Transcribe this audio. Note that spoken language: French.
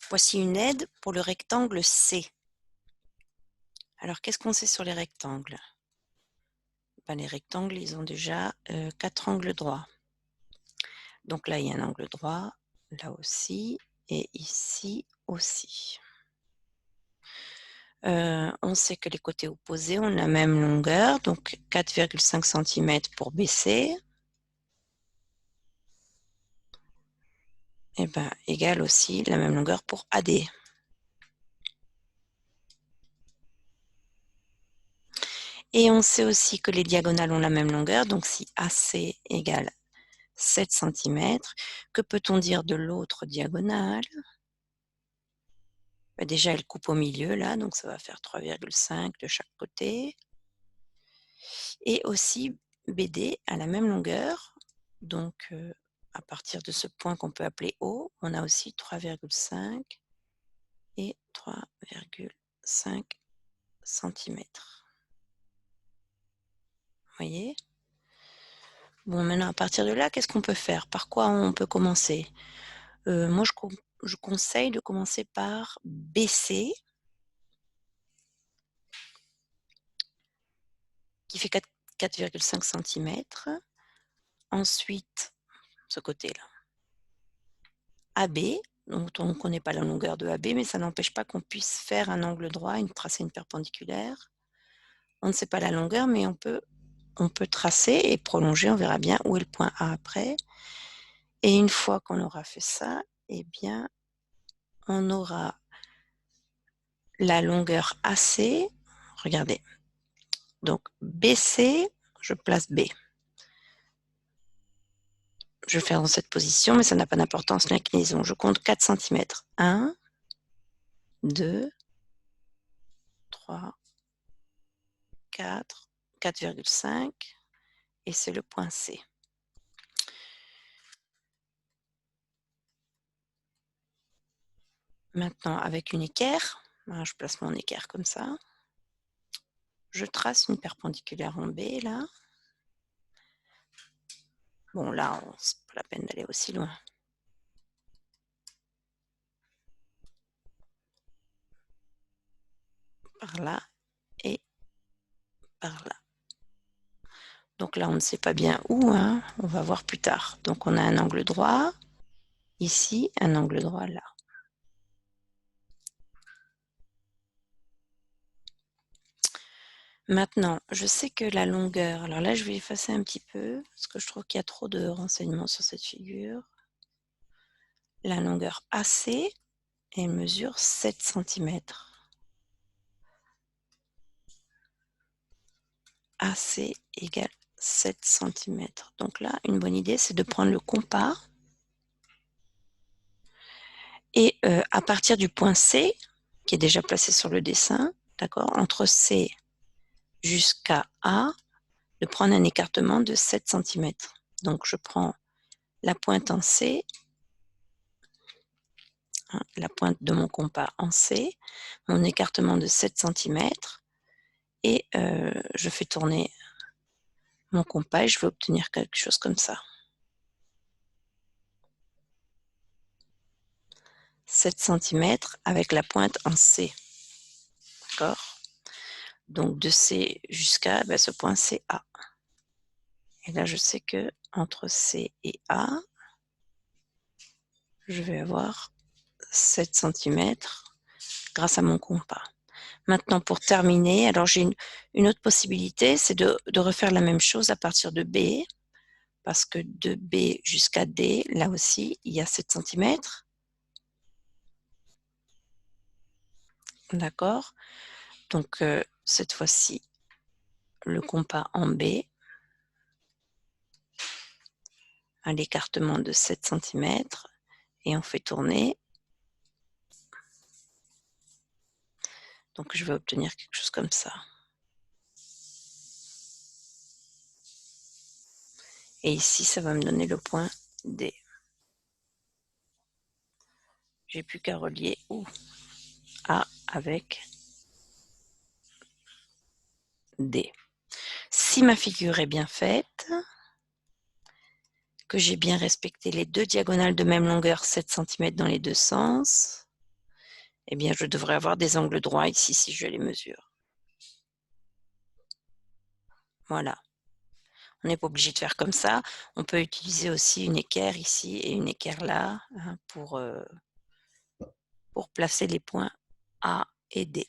Voici une aide pour le rectangle C. Alors, qu'est-ce qu'on sait sur les rectangles? Ben, les rectangles, ils ont déjà 4 angles droits. Donc là, il y a un angle droit, là aussi, et ici aussi. On sait que les côtés opposés ont la même longueur, donc 4,5 cm pour BC. Et ben, égale aussi la même longueur pour AD. Et on sait aussi que les diagonales ont la même longueur, donc si AC égale 7 cm, que peut-on dire de l'autre diagonale? Ben déjà, elle coupe au milieu, là, donc ça va faire 3,5 de chaque côté. Et aussi, BD a la même longueur, donc à partir de ce point qu'on peut appeler O, on a aussi 3,5 et 3,5 cm. Vous voyez? Bon, maintenant, à partir de là, qu'est-ce qu'on peut faire? Par quoi on peut commencer? Moi, je conseille de commencer par BC, qui fait 4,5 cm. Ensuite, ce côté-là. AB, dont on ne connaît pas la longueur de AB, mais ça n'empêche pas qu'on puisse faire un angle droit, tracer une perpendiculaire. On ne sait pas la longueur, mais on peut tracer et prolonger, on verra bien où est le point A après. Et une fois qu'on aura fait ça, eh bien, on aura la longueur AC. Regardez. Donc, BC, je place B. Je vais faire dans cette position, mais ça n'a pas d'importance, l'inclinaison. Je compte 4 cm. 1, 2, 3, 4, 4,5 et c'est le point C. Maintenant, avec une équerre, je place mon équerre comme ça. Je trace une perpendiculaire en B, là. Bon, là, c'est pas la peine d'aller aussi loin. Par là et par là. Donc là, on ne sait pas bien où, hein, on va voir plus tard. Donc on a un angle droit, ici, un angle droit là. Maintenant, je sais que la longueur, alors là, je vais effacer un petit peu, parce que je trouve qu'il y a trop de renseignements sur cette figure. La longueur AC, elle mesure 7 cm. AC égale 7 cm. Donc là, une bonne idée, c'est de prendre le compas et à partir du point C, qui est déjà placé sur le dessin, d'accord, entre C jusqu'à A, de prendre un écartement de 7 cm. Donc je prends la pointe en C, hein, la pointe de mon compas en C, mon écartement de 7 cm, et je fais tourner mon compas et je vais obtenir quelque chose comme ça. 7 cm avec la pointe en C. D'accord? Donc de C jusqu'à ce point c'est A. Et là, je sais que entre C et A, je vais avoir 7 cm grâce à mon compas. Maintenant, pour terminer, alors j'ai une autre possibilité, c'est de refaire la même chose à partir de B, parce que de B jusqu'à D, là aussi, il y a 7 cm. D'accord? Donc, cette fois-ci, le compas en B, à l'écartement de 7 cm, et on fait tourner. Donc, je vais obtenir quelque chose comme ça. Et ici, ça va me donner le point D. J'ai plus qu'à relier A avec D. Si ma figure est bien faite, que j'ai bien respecté les deux diagonales de même longueur, 7 cm dans les deux sens, eh bien, je devrais avoir des angles droits ici si je les mesure. Voilà. On n'est pas obligé de faire comme ça. On peut utiliser aussi une équerre ici et une équerre là, hein, pour placer les points A et D.